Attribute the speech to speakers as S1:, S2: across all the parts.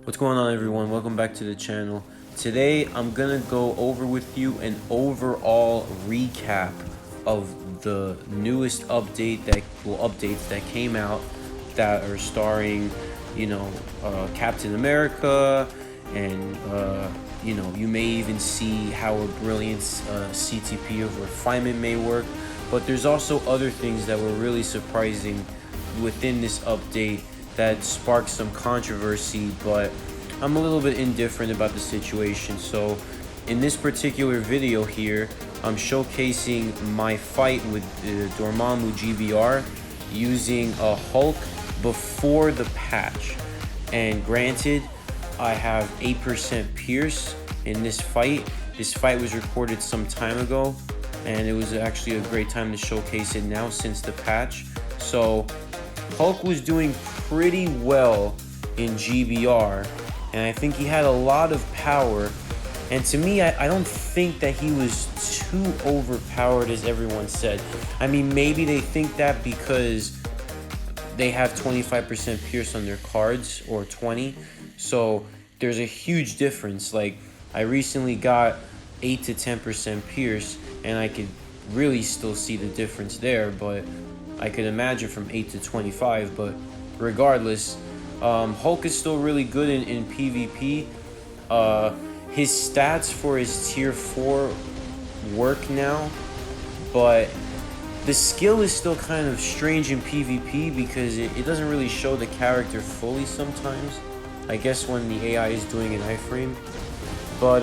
S1: What's going on, everyone? Welcome back to the channel. Today I'm gonna go over with you an overall recap of the newest updates that came out that are starring, Captain America, and you may even see how a brilliant CTP of Refinement may work. But there's also other things that were really surprising within this update that sparked some controversy, but I'm a little bit indifferent about the situation. So in this particular video here, I'm showcasing my fight with Dormammu GBR using a Hulk before the patch. And granted, I have 8% Pierce in this fight. This fight was recorded some time ago, and it was actually a great time to showcase it now since the patch. So Hulk was doing pretty well in GBR, and I think he had a lot of power. And to me, I don't think that he was too overpowered as everyone said. I mean, maybe they think that because they have 25% Pierce on their cards, or 20. So there's a huge difference. Like, I recently got 8 to 10% Pierce, and I could really still see the difference there, but I could imagine from 8 to 25. But regardless, Hulk is still really good in PvP. His stats for his tier 4 work now, but the skill is still kind of strange in PvP because it doesn't really show the character fully sometimes. I guess when the AI is doing an iframe. But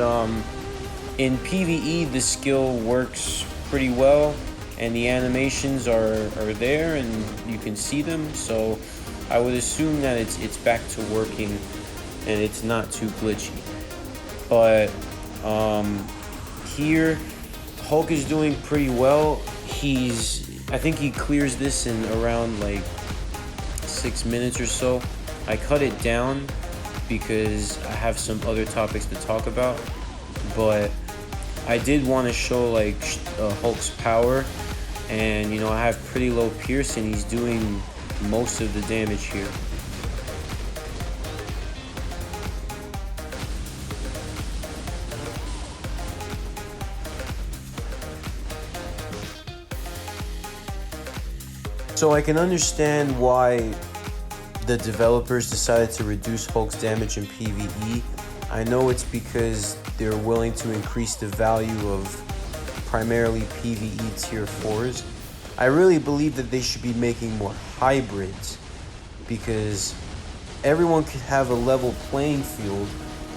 S1: in PvE, the skill works pretty well, and the animations are there and you can see them. So I would assume that it's back to working and it's not too glitchy. But here Hulk is doing pretty well. I think he clears this in around like 6 minutes or so. I cut it down because I have some other topics to talk about, but I did want to show like Hulk's power. And I have pretty low Pierce, and he's doing most of the damage here. So I can understand why the developers decided to reduce Hulk's damage in PvE. I know it's because they're willing to increase the value of primarily PvE tier 4s. I really believe that they should be making more hybrids, because everyone could have a level playing field,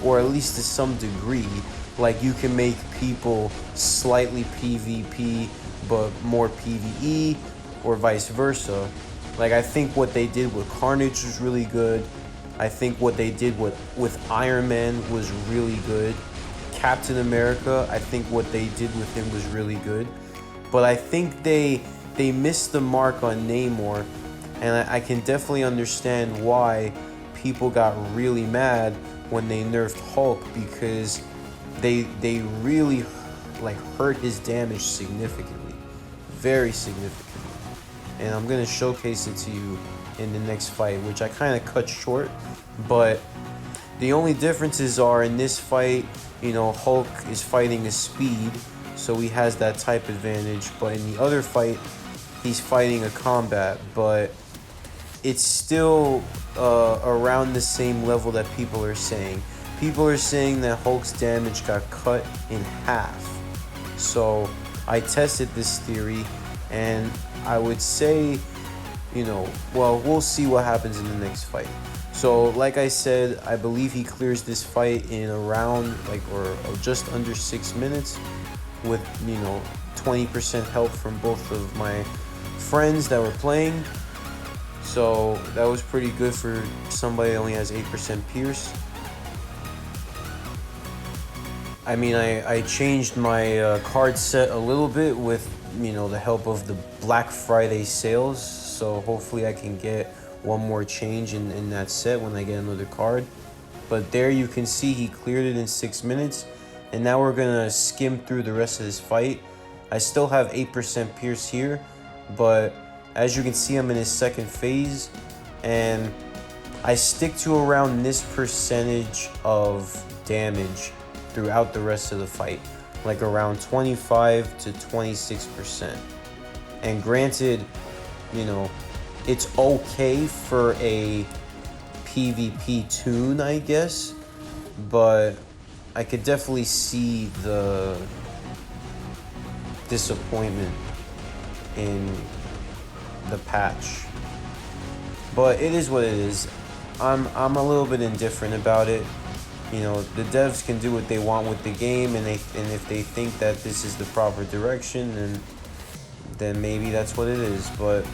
S1: or at least to some degree. Like, you can make people slightly PvP but more PvE, or vice versa. Like, I think what they did with Carnage was really good. I think what they did with Iron Man was really good. Captain America, I think what they did with him was really good. But I think they missed the mark on Namor, and I can definitely understand why people got really mad when they nerfed Hulk, because they really hurt his damage significantly, very significantly. And I'm gonna showcase it to you in the next fight, which I kind of cut short. But the only differences are, in this fight, Hulk is fighting a speed, so he has that type advantage. But in the other fight, he's fighting a combat. But it's still around the same level that people are saying. People are saying that Hulk's damage got cut in half. So I tested this theory, and I would say, well, we'll see what happens in the next fight. So like I said, I believe he clears this fight in around or just under 6 minutes with 20% help from both of my friends that were playing. So that was pretty good for somebody that only has 8% Pierce. I mean, I changed my card set a little bit with the help of the Black Friday sales, so hopefully I can get one more change in that set when I get another card. But there you can see he cleared it in 6 minutes, and now we're gonna skim through the rest of this fight. I still have 8% Pierce here, but as you can see, I'm in his second phase, and I stick to around this percentage of damage throughout the rest of the fight, like around 25 to 26%. And granted, you know, it's okay for a PvP tune, I guess, but I could definitely see the disappointment in the patch. But it is what it is. I'm a little bit indifferent about it. You know, the devs can do what they want with the game, and if they think that this is the proper direction, then maybe that's what it is. But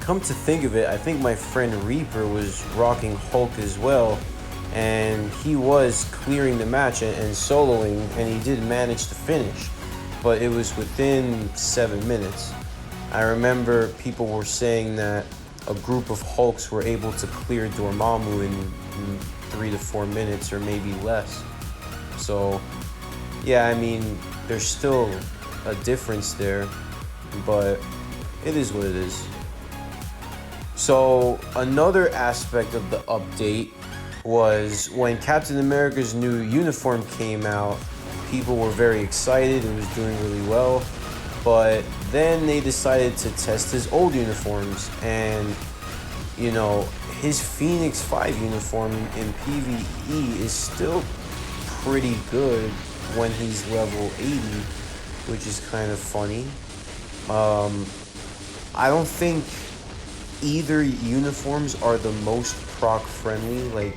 S1: come to think of it, I think my friend Reaper was rocking Hulk as well, and he was clearing the match and soloing, and he did manage to finish, but it was within 7 minutes. I remember people were saying that a group of Hulks were able to clear Dormammu in 3 to 4 minutes, or maybe less. So yeah, I mean, there's still a difference there, but it is what it is. So another aspect of the update was when Captain America's new uniform came out, people were very excited, it was doing really well, but then they decided to test his old uniforms, and you know, his Phoenix 5 uniform in PvE is still pretty good when he's level 80, which is kind of funny. I don't think either uniforms are the most proc friendly. Like,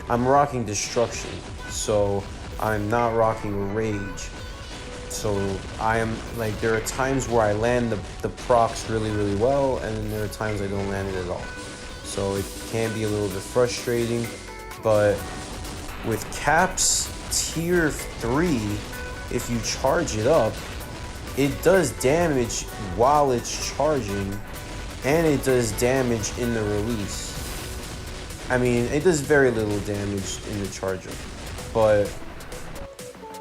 S1: I'm rocking Destruction, so I'm not rocking Rage. So I am, like, there are times where I land the procs really, really well, and then there are times I don't land it at all. So it can be a little bit frustrating, but with Cap's tier 3, if you charge it up, it does damage while it's charging, and it does damage in the release. I mean, it does very little damage in the charge up, but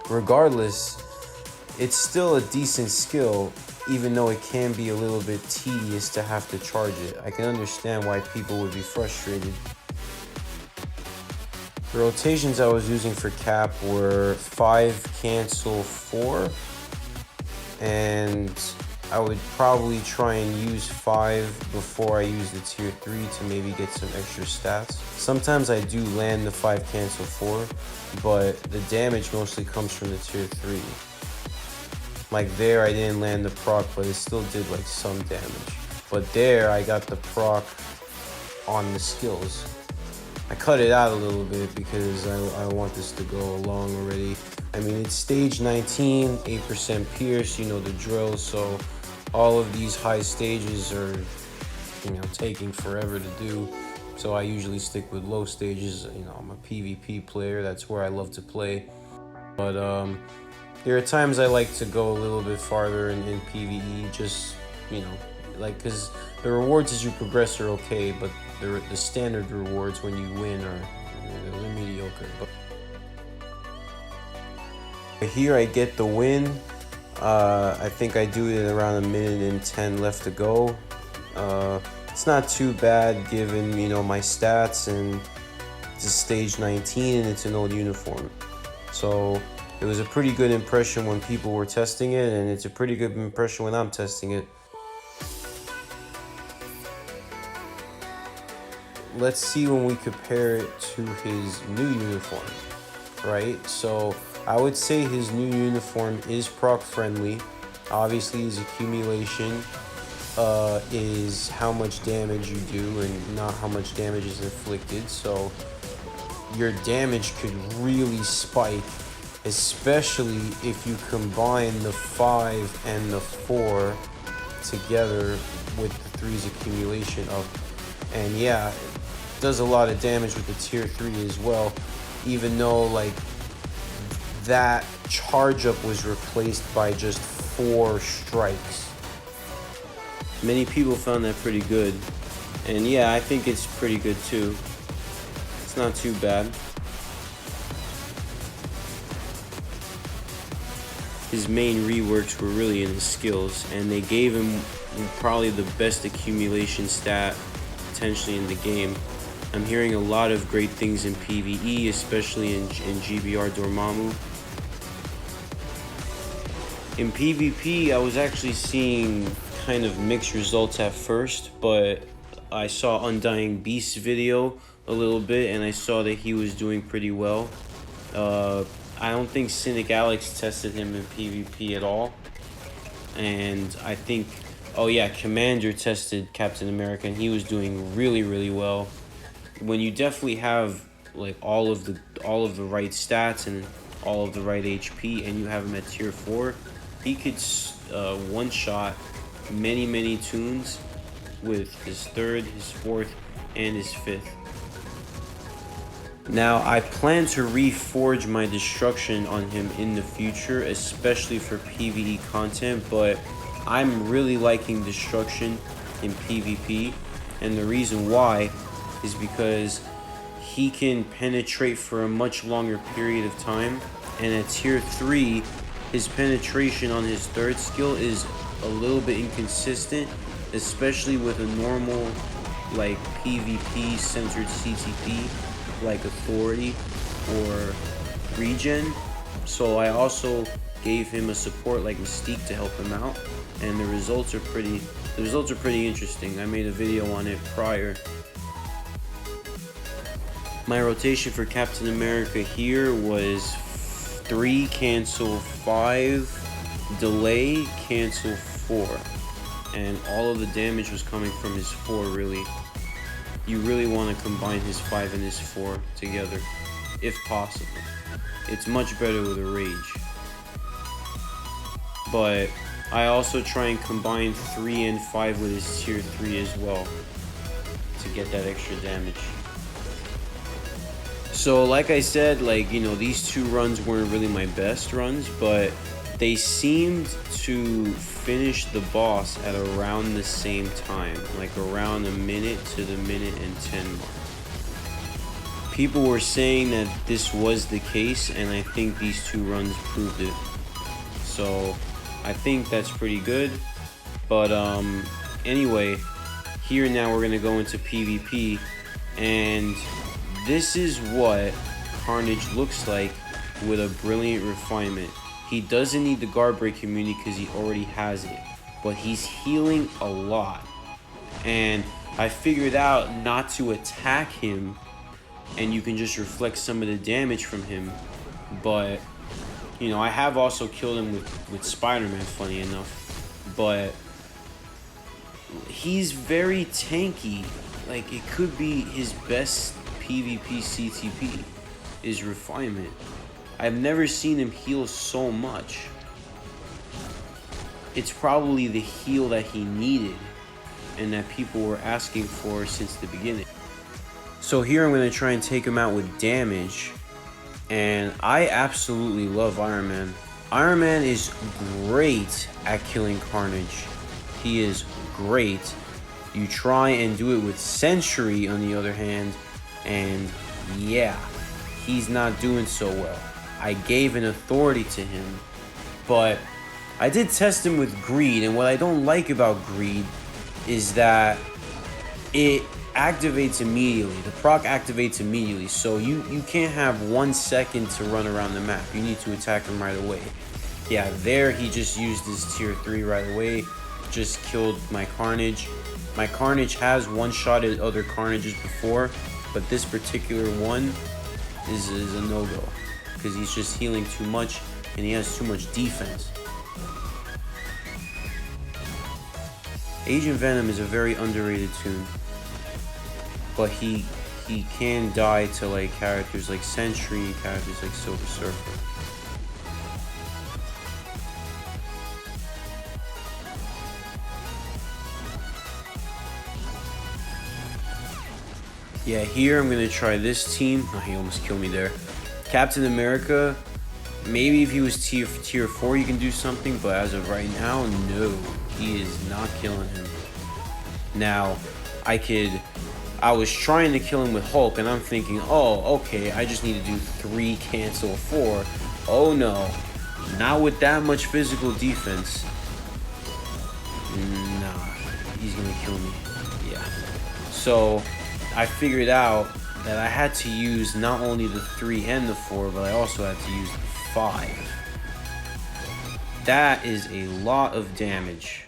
S1: regardless, it's still a decent skill, even though it can be a little bit tedious to have to charge it. I can understand why people would be frustrated. The rotations I was using for Cap were 5 cancel 4, and I would probably try and use 5 before I use the tier 3 to maybe get some extra stats. Sometimes I do land the 5 cancel 4, but the damage mostly comes from the tier 3. Like there, I didn't land the proc, but it still did like some damage. But there, I got the proc on the skills. I cut it out a little bit because I want this to go along already. I mean, it's stage 19, 8% pierce, you know the drill, so all of these high stages are, you know, taking forever to do. So I usually stick with low stages. You know, I'm a PvP player, that's where I love to play. But there are times I like to go a little bit farther in PvE, just, you know, like, because the rewards as you progress are okay, but the standard rewards when you win are, they're mediocre. But here I get the win. I think I do it around 1:10 left to go. It's not too bad given, you know, my stats, and it's a stage 19 and it's an old uniform. So it was a pretty good impression when people were testing it, and it's a pretty good impression when I'm testing it. Let's see when we compare it to his new uniform, right? So I would say his new uniform is proc friendly. Obviously his accumulation is how much damage you do and not how much damage is inflicted. So your damage could really spike, especially if you combine the 5 and the 4 together with the 3's accumulation up. And yeah, it does a lot of damage with the tier 3 as well, even though like that charge up was replaced by just 4 strikes. Many people found that pretty good, and yeah, I think it's pretty good too. It's not too bad. His main reworks were really in his skills, and they gave him probably the best accumulation stat potentially in the game. I'm hearing a lot of great things in PvE, especially in GBR Dormammu. In PvP, I was actually seeing kind of mixed results at first, but I saw Undying Beast's video a little bit, and I saw that he was doing pretty well. I don't think Cynic Alex tested him in PvP at all. And I think, oh yeah, Commander tested Captain America, and he was doing really, really well. When you definitely have like all of the right stats and all of the right HP, and you have him at tier 4, he could one-shot many toons with his 3rd, his 4th, and his 5th. Now, I plan to reforge my destruction on him in the future, especially for PvE content, but I'm really liking destruction in PvP, and the reason why is because he can penetrate for a much longer period of time, and at tier 3, his penetration on his 3rd skill is a little bit inconsistent, especially with a normal like PvP centered CTP like Authority or Regen. So I also gave him a support like Mystique to help him out, and the results are pretty interesting. I made a video on it prior. My rotation for Captain America here was 3 cancel 5 delay cancel 4, and all of the damage was coming from his 4. Really, you really want to combine his 5 and his 4 together if possible. It's much better with a rage, but I also try and combine 3 and 5 with his tier 3 as well to get that extra damage. So like I said, like, you know, these 2 runs weren't really my best runs, but they seemed to finish the boss at around the same time, like around a minute to the minute and 10 mark. People were saying that this was the case, and I think these 2 runs proved it. So I think that's pretty good. But anyway, here now we're gonna go into PvP, and this is what Carnage looks like with a brilliant refinement. He doesn't need the guard break immunity because he already has it, but he's healing a lot. And I figured out not to attack him, and you can just reflect some of the damage from him. But, you know, I have also killed him with Spider-Man, funny enough. But he's very tanky. Like, it could be his best PvP CTP is Refinement. I've never seen him heal so much. It's probably the heal that he needed and that people were asking for since the beginning. So here I'm going to try and take him out with damage, and I absolutely love Iron Man. Iron Man is great at killing Carnage. He is great. You try and do it with Sentry on the other hand, and yeah, he's not doing so well. I gave an Authority to him, but I did test him with Greed, and what I don't like about Greed is that it activates immediately. The proc activates immediately, so you can't have 1 second to run around the map. You need to attack him right away. Yeah, there he just used his tier 3 right away, just killed my Carnage. My Carnage has one-shotted other Carnages before, but this particular one is a no-go, because he's just healing too much and he has too much defense. Agent Venom is a very underrated toon, but he can die to like characters like Sentry and characters like Silver Surfer. Yeah, here I'm gonna try this team. Oh, he almost killed me there. Captain America, maybe if he was tier 4 you can do something, but as of right now, no, he is not killing him. Now, I was trying to kill him with Hulk, and I'm thinking, oh, okay, I just need to do 3 cancel 4. Oh no, not with that much physical defense. Nah, he's gonna kill me. Yeah. So I figured out that I had to use not only the 3 and the 4, but I also had to use the 5. That is a lot of damage.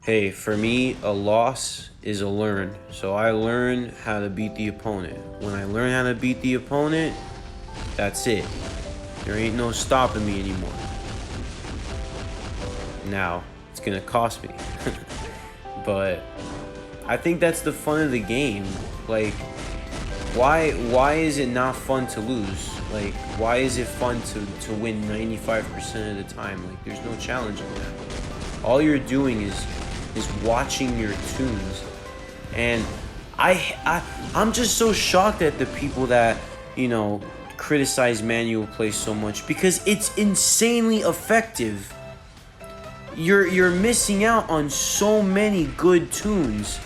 S1: Hey, for me, a loss is a learn. So I learn how to beat the opponent. When I learn how to beat the opponent, that's it. There ain't no stopping me anymore. Now, it's gonna cost me. But I think that's the fun of the game. Like, why is it not fun to lose? Like, why is it fun to win 95% of the time? Like, there's no challenge in that. All you're doing is watching your tunes. And I'm just so shocked at the people that, you know, criticize manual play so much, because it's insanely effective. You're missing out on so many good tunes.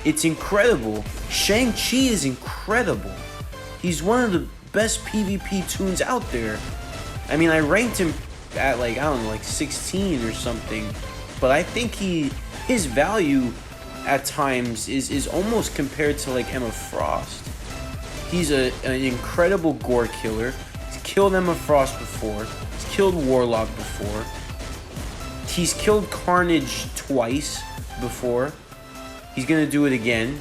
S1: It's incredible. Shang-Chi is incredible. He's one of the best PvP tunes out there. I mean, I ranked him at like, I don't know, like 16 or something. But I think his value at times is almost compared to like Emma Frost. He's an incredible gore killer. He's killed Emma Frost before. He's killed Warlock before. He's killed Carnage twice before. He's gonna do it again.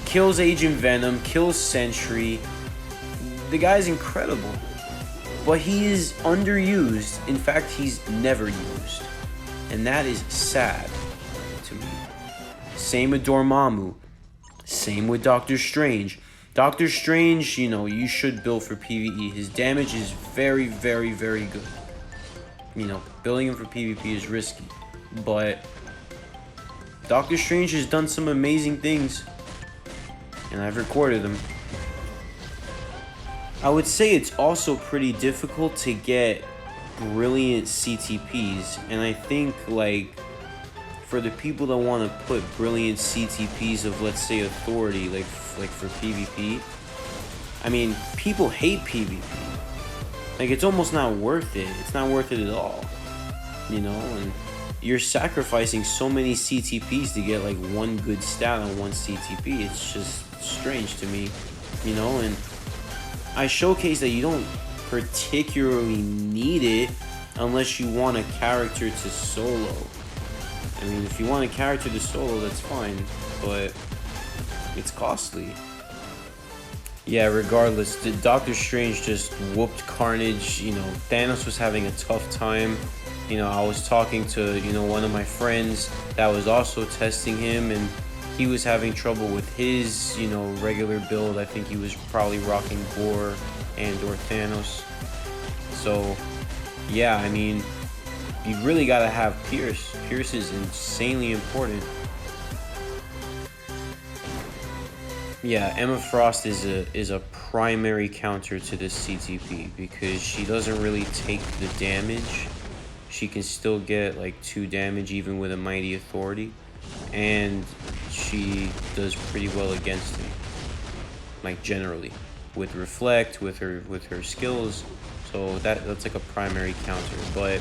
S1: Kills Agent Venom, kills Sentry. The guy's incredible. But he is underused. In fact, he's never used. And that is sad to me. Same with Dormammu. Same with Doctor Strange. Doctor Strange, you know, you should build for PvE. His damage is very, very, very good. You know, building him for PvP is risky. But Doctor Strange has done some amazing things. And I've recorded them. I would say it's also pretty difficult to get brilliant CTPs. And I think, like, for the people that want to put brilliant CTPs of, let's say, authority, like for PvP, I mean, people hate PvP. Like, it's almost not worth it. It's not worth it at all. You know, and you're sacrificing so many CTPs to get like one good stat on one CTP. It's just strange to me, you know. And I showcase that you don't particularly need it unless you want a character to solo. I mean, if you want a character to solo, that's fine, but it's costly. Yeah, regardless, the Doctor Strange just whooped Carnage. You know, Thanos was having a tough time. You know, I was talking to, you know, one of my friends that was also testing him, and he was having trouble with his, you know, regular build. I think he was probably rocking Gore and or Thanos. So, yeah, I mean, you really gotta have Pierce. Pierce is insanely important. Yeah, Emma Frost is a primary counter to this CTP because she doesn't really take the damage. She can still get like 2 damage even with a Mighty Authority, and she does pretty well against him. Like generally, with Reflect, with her skills, so that's like a primary counter. But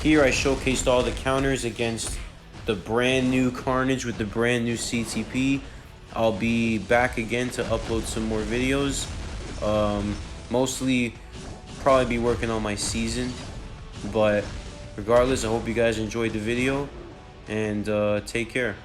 S1: here I showcased all the counters against the brand new Carnage with the brand new CTP. I'll be back again to upload some more videos. Mostly probably be working on my season, but regardless, I hope you guys enjoyed the video, and take care.